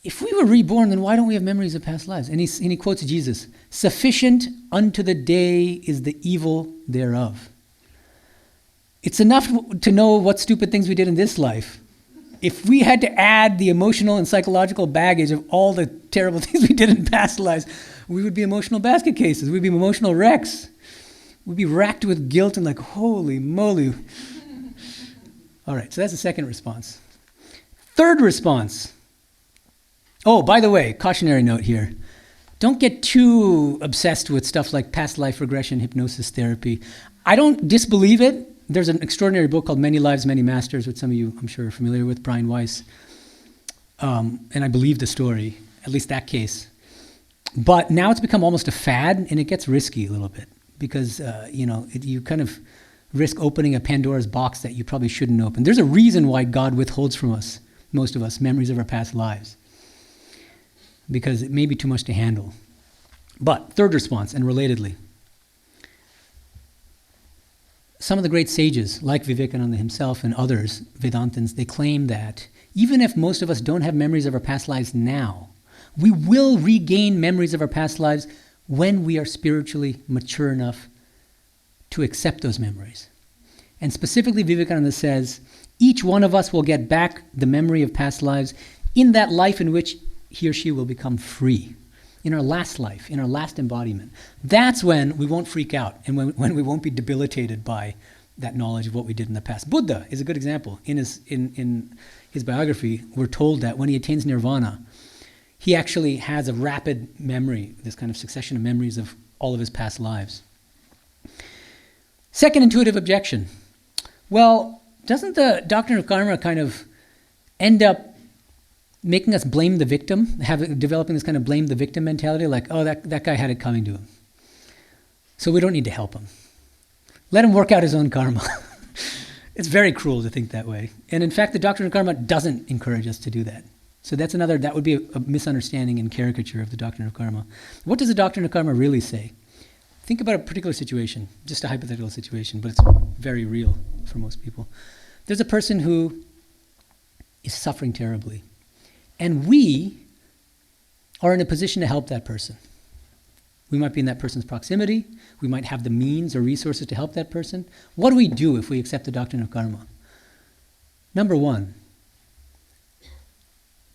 If we were reborn, then why don't we have memories of past lives? And he quotes Jesus, sufficient unto the day is the evil thereof. It's enough to know what stupid things we did in this life. If we had to add the emotional and psychological baggage of all the terrible things we did in past lives, we would be emotional basket cases. We'd be emotional wrecks. We'd be racked with guilt and like, holy moly. All right, so that's the second response. Third response. Oh, by the way, cautionary note here. Don't get too obsessed with stuff like past life regression, hypnosis therapy. I don't disbelieve it. There's an extraordinary book called Many Lives, Many Masters, which some of you, I'm sure, are familiar with, Brian Weiss. And I believe the story, at least that case. But now it's become almost a fad, and it gets risky a little bit because, you kind of risk opening a Pandora's box that you probably shouldn't open. There's a reason why God withholds from us, most of us, memories of our past lives. Because it may be too much to handle. But third response, and relatedly, some of the great sages, like Vivekananda himself and others, Vedantins, they claim that even if most of us don't have memories of our past lives now, we will regain memories of our past lives when we are spiritually mature enough to accept those memories. And specifically, Vivekananda says, each one of us will get back the memory of past lives in that life in which he or she will become free. In our last life, in our last embodiment. That's when we won't freak out and when we won't be debilitated by that knowledge of what we did in the past. Buddha is a good example. In his biography, we're told that when he attains nirvana, he actually has a rapid memory, this kind of succession of memories of all of his past lives. Second intuitive objection. Well, doesn't the doctrine of karma kind of end up making us blame the victim, developing this kind of blame the victim mentality, like, oh, that guy had it coming to him, so we don't need to help him. Let him work out his own karma. It's very cruel to think that way. And in fact, the doctrine of karma doesn't encourage us to do that. So that would be a misunderstanding and caricature of the doctrine of karma. What does the doctrine of karma really say? Think about a particular situation, just a hypothetical situation, but it's very real for most people. There's a person who is suffering terribly. And we are in a position to help that person. We might be in that person's proximity. We might have the means or resources to help that person. What do we do if we accept the doctrine of karma? Number one,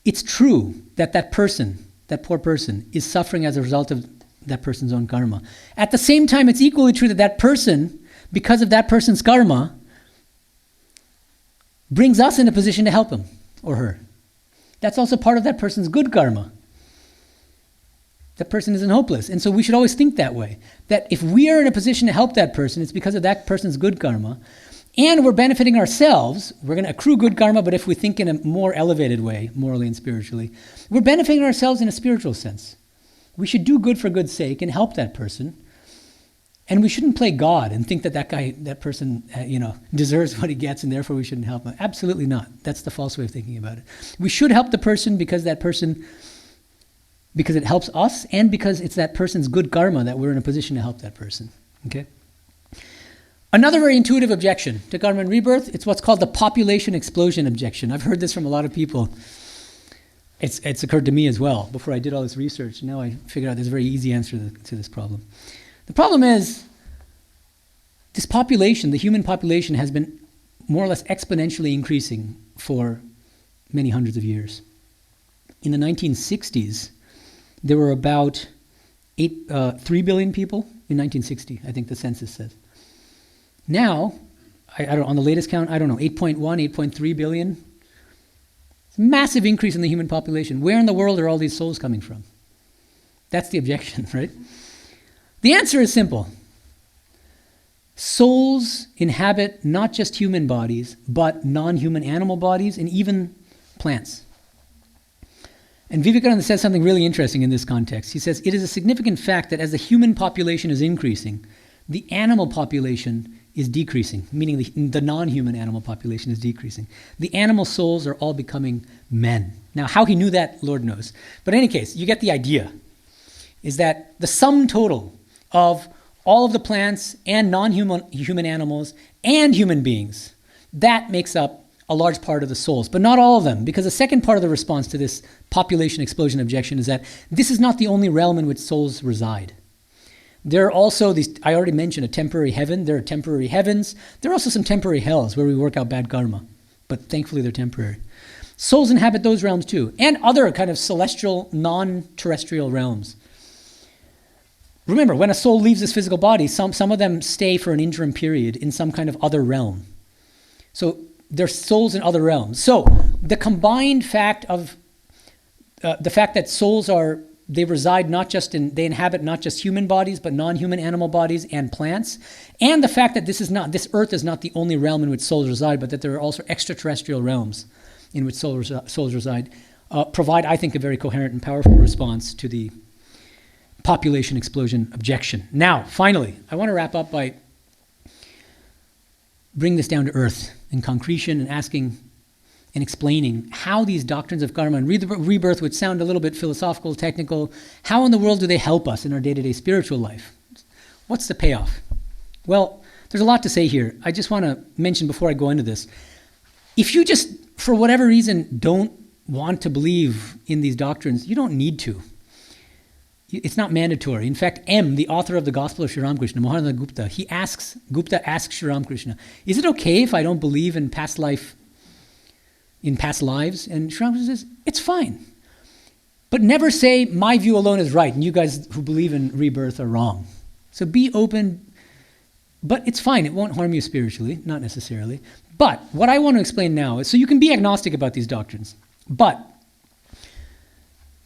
it's true that that person, that poor person, is suffering as a result of that person's own karma. At the same time, it's equally true that that person, because of that person's karma, brings us in a position to help him or her. That's also part of that person's good karma. That person isn't hopeless. And so we should always think that way. That if we are in a position to help that person, it's because of that person's good karma. And we're benefiting ourselves. We're going to accrue good karma, but if we think in a more elevated way, morally and spiritually, we're benefiting ourselves in a spiritual sense. We should do good for good's sake and help that person. And we shouldn't play God and think that that person, deserves what he gets and therefore we shouldn't help him. Absolutely not. That's the false way of thinking about it. We should help the person because it helps us and because it's that person's good karma that we're in a position to help that person. Okay? Another very intuitive objection to karma and rebirth, it's what's called the population explosion objection. I've heard this from a lot of people. It's occurred to me as well before I did all this research. Now I figured out there's a very easy answer to this problem. The problem is, this population, the human population, has been more or less exponentially increasing for many hundreds of years. In the 1960s, there were about 3 billion people in 1960, I think the census says. Now, I don't, on the latest count, 8.1, 8.3 billion. It's a massive increase in the human population. Where in the world are all these souls coming from? That's the objection, right? The answer is simple. Souls inhabit not just human bodies, but non-human animal bodies and even plants. And Vivekananda says something really interesting in this context. He says, it is a significant fact that as the human population is increasing, the animal population is decreasing, meaning the non-human animal population is decreasing. The animal souls are all becoming men. Now, how he knew that, Lord knows. But in any case, you get the idea, is that the sum total of all of the plants and non-human animals and human beings, that makes up a large part of the souls, but not all of them, because the second part of the response to this population explosion objection is that this is not the only realm in which souls reside. There are also these, I already mentioned a temporary heaven, there are temporary heavens, there are also some temporary hells where we work out bad karma, but thankfully they're temporary. Souls inhabit those realms too, and other kind of celestial, non-terrestrial realms. Remember, when a soul leaves this physical body, some of them stay for an interim period in some kind of other realm. So they're souls in other realms. So the combined fact of the fact that souls they inhabit not just human bodies, but non-human animal bodies and plants, and the fact that this earth is not the only realm in which souls reside, but that there are also extraterrestrial realms in which souls reside, provide, I think, a very coherent and powerful response to the population explosion objection. Now, finally, I want to wrap up by bringing this down to earth in concretion and asking and explaining how these doctrines of karma and rebirth, which sound a little bit philosophical, technical, how in the world do they help us in our day-to-day spiritual life? What's the payoff? Well, there's a lot to say here. I just want to mention before I go into this. If you just, for whatever reason, don't want to believe in these doctrines, you don't need to. It's not mandatory. In fact, M, the author of the Gospel of Sri Ramakrishna, Mohananda Gupta asks Sri Ramakrishna, is it okay if I don't believe in past lives? And Sri Ramakrishna says, it's fine. But never say, my view alone is right, and you guys who believe in rebirth are wrong. So be open, but it's fine. It won't harm you spiritually, not necessarily. But what I want to explain now is, so you can be agnostic about these doctrines, but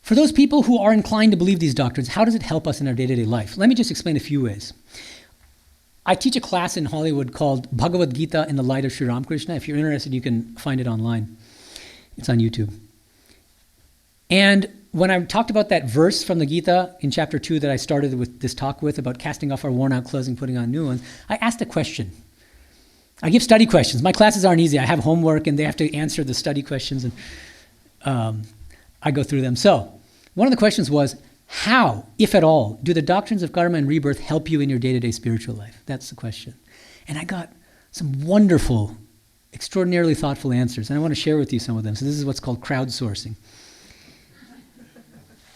for those people who are inclined to believe these doctrines, how does it help us in our day-to-day life? Let me just explain a few ways. I teach a class in Hollywood called Bhagavad Gita in the Light of Sri Ramakrishna. If you're interested, you can find it online. It's on YouTube. And when I talked about that verse from the Gita in chapter 2 that I started with this talk with about casting off our worn-out clothes and putting on new ones, I asked a question. I give study questions. My classes aren't easy. I have homework and they have to answer the study questions, and I go through them. So one of the questions was, how, if at all, do the doctrines of karma and rebirth help you in your day-to-day spiritual life? That's the question. And I got some wonderful, extraordinarily thoughtful answers, and I want to share with you some of them. So this is what's called crowdsourcing.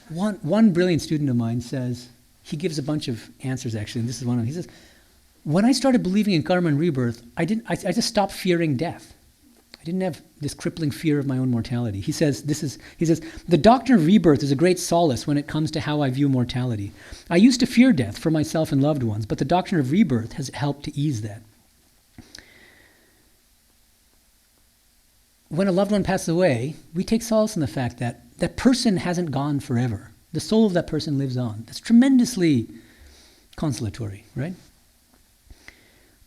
One brilliant student of mine says, he gives a bunch of answers actually, and this is one of them. He says, when I started believing in karma and rebirth, I just stopped fearing death. I didn't have this crippling fear of my own mortality. He says, the doctrine of rebirth is a great solace when it comes to how I view mortality. I used to fear death for myself and loved ones, but the doctrine of rebirth has helped to ease that. When a loved one passes away, we take solace in the fact that that person hasn't gone forever. The soul of that person lives on. That's tremendously consolatory, right?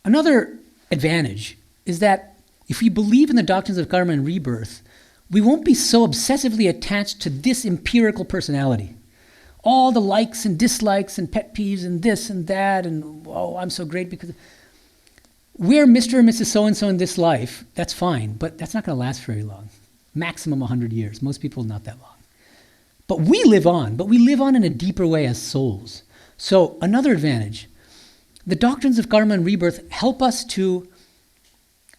Another advantage is that if we believe in the doctrines of karma and rebirth, we won't be so obsessively attached to this empirical personality. All the likes and dislikes and pet peeves and this and that and, oh, I'm so great because... We're Mr. and Mrs. So-and-so in this life, that's fine, but that's not going to last very long. Maximum 100 years. Most people, not that long. But we live on in a deeper way as souls. So another advantage, the doctrines of karma and rebirth help us to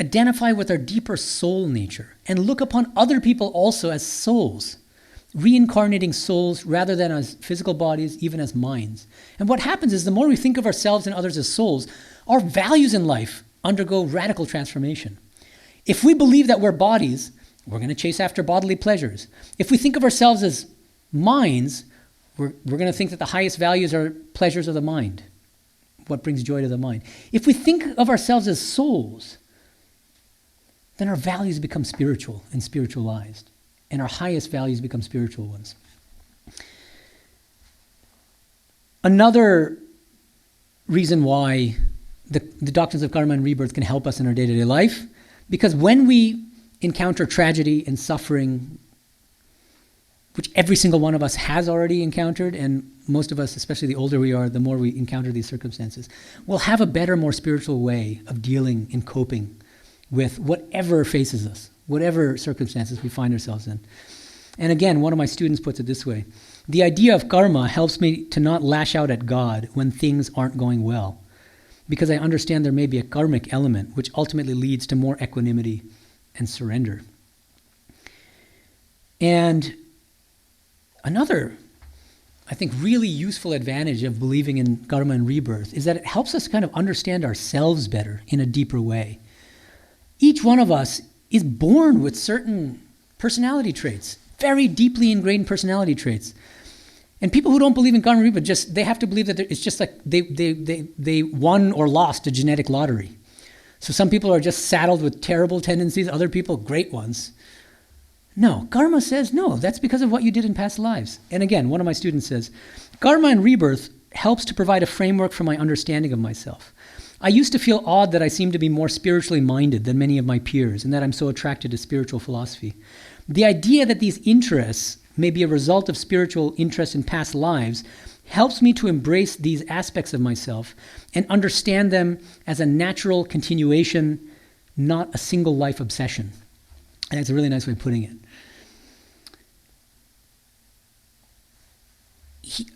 identify with our deeper soul nature and look upon other people also as souls, reincarnating souls rather than as physical bodies, even as minds. And what happens is the more we think of ourselves and others as souls, our values in life undergo radical transformation. If we believe that we're bodies, we're going to chase after bodily pleasures. If we think of ourselves as minds, we're going to think that the highest values are pleasures of the mind, what brings joy to the mind. If we think of ourselves as souls, then our values become spiritual and spiritualized, and our highest values become spiritual ones. Another reason why the doctrines of karma and rebirth can help us in our day-to-day life, because when we encounter tragedy and suffering, which every single one of us has already encountered, and most of us, especially the older we are, the more we encounter these circumstances, we'll have a better, more spiritual way of dealing and coping with whatever faces us, whatever circumstances we find ourselves in. And again, one of my students puts it this way: the idea of karma helps me to not lash out at God when things aren't going well, because I understand there may be a karmic element which ultimately leads to more equanimity and surrender. And another, I think, really useful advantage of believing in karma and rebirth is that it helps us kind of understand ourselves better in a deeper way. Each one of us is born with certain personality traits, very deeply ingrained personality traits. And people who don't believe in karma and rebirth, they have to believe that it's just like they won or lost a genetic lottery. So some people are just saddled with terrible tendencies, other people great ones. No, karma says, no, that's because of what you did in past lives. And again, one of my students says, karma and rebirth helps to provide a framework for my understanding of myself. I used to feel odd that I seemed to be more spiritually minded than many of my peers, and that I'm so attracted to spiritual philosophy. The idea that these interests may be a result of spiritual interest in past lives helps me to embrace these aspects of myself and understand them as a natural continuation, not a single life obsession. And that's a really nice way of putting it.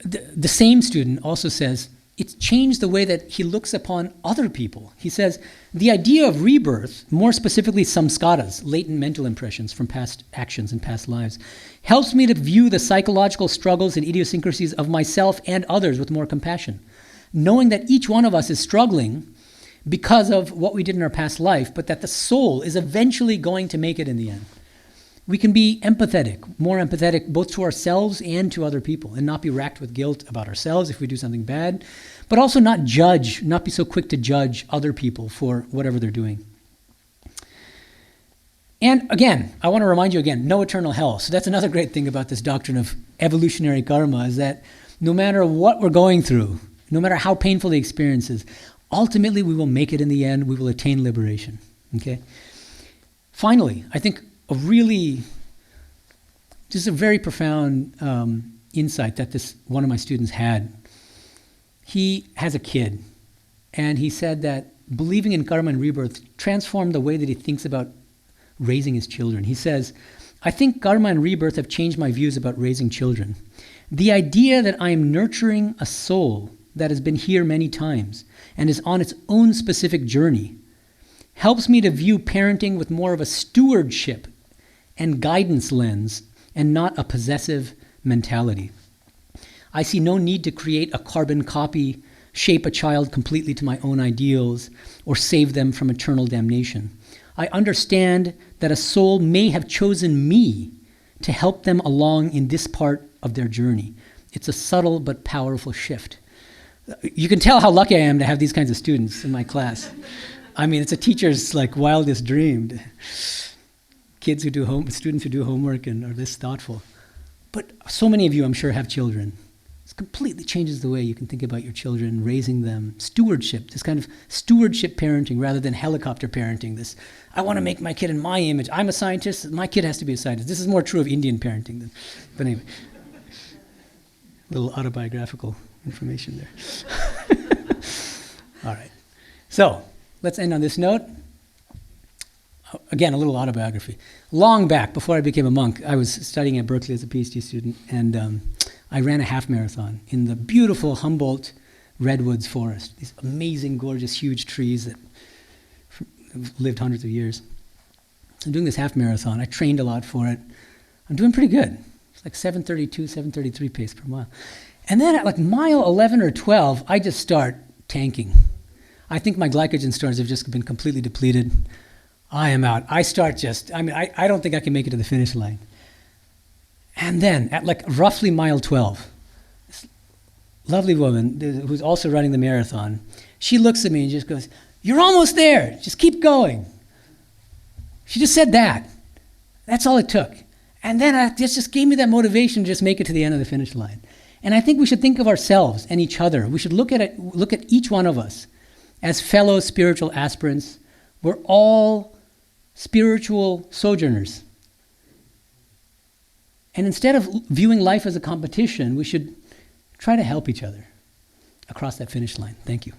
The same student also says, it's changed the way that he looks upon other people. He says, the idea of rebirth, more specifically samskaras, latent mental impressions from past actions and past lives, helps me to view the psychological struggles and idiosyncrasies of myself and others with more compassion. Knowing that each one of us is struggling because of what we did in our past life, but that the soul is eventually going to make it in the end. We can be empathetic, more empathetic both to ourselves and to other people, and not be racked with guilt about ourselves if we do something bad, but also not judge, not be so quick to judge other people for whatever they're doing. And again, I want to remind you again, no eternal hell. So that's another great thing about this doctrine of evolutionary karma, is that no matter what we're going through, no matter how painful the experience is, ultimately we will make it in the end, we will attain liberation. Okay? Finally, I think just a very profound insight that this one of my students had. He has a kid, and he said that believing in karma and rebirth transformed the way that he thinks about raising his children. He says, I think karma and rebirth have changed my views about raising children. The idea that I am nurturing a soul that has been here many times and is on its own specific journey helps me to view parenting with more of a stewardship and guidance lens, and not a possessive mentality. I see no need to create a carbon copy, shape a child completely to my own ideals, or save them from eternal damnation. I understand that a soul may have chosen me to help them along in this part of their journey. It's a subtle but powerful shift. You can tell how lucky I am to have these kinds of students in my class. I mean, it's a teacher's wildest dream. Students who do homework and are this thoughtful. But so many of you, I'm sure, have children. It completely changes the way you can think about your children, raising them. Stewardship, this kind of stewardship parenting rather than helicopter parenting. This, I want to make my kid in my image. I'm a scientist, my kid has to be a scientist. This is more true of Indian parenting. But anyway, a little autobiographical information there. All right. So, let's end on this note. Again, a little autobiography. Long back, before I became a monk, I was studying at Berkeley as a PhD student, and I ran a half marathon in the beautiful Humboldt redwoods forest. These amazing, gorgeous, huge trees that have lived hundreds of years. I'm doing this half marathon. I trained a lot for it. I'm doing pretty good. It's like 7:32, 7:33 pace per mile. And then at mile 11 or 12, I just start tanking. I think my glycogen stores have just been completely depleted. I am out. I don't think I can make it to the finish line. And then at roughly mile 12, this lovely woman who's also running the marathon, she looks at me and just goes, "You're almost there. Just keep going." She just said that. That's all it took. And then it just gave me that motivation to just make it to the end of the finish line. And I think we should think of ourselves and each other. We should look at each one of us as fellow spiritual aspirants. We're all spiritual sojourners. And instead of viewing life as a competition, we should try to help each other across that finish line. Thank you.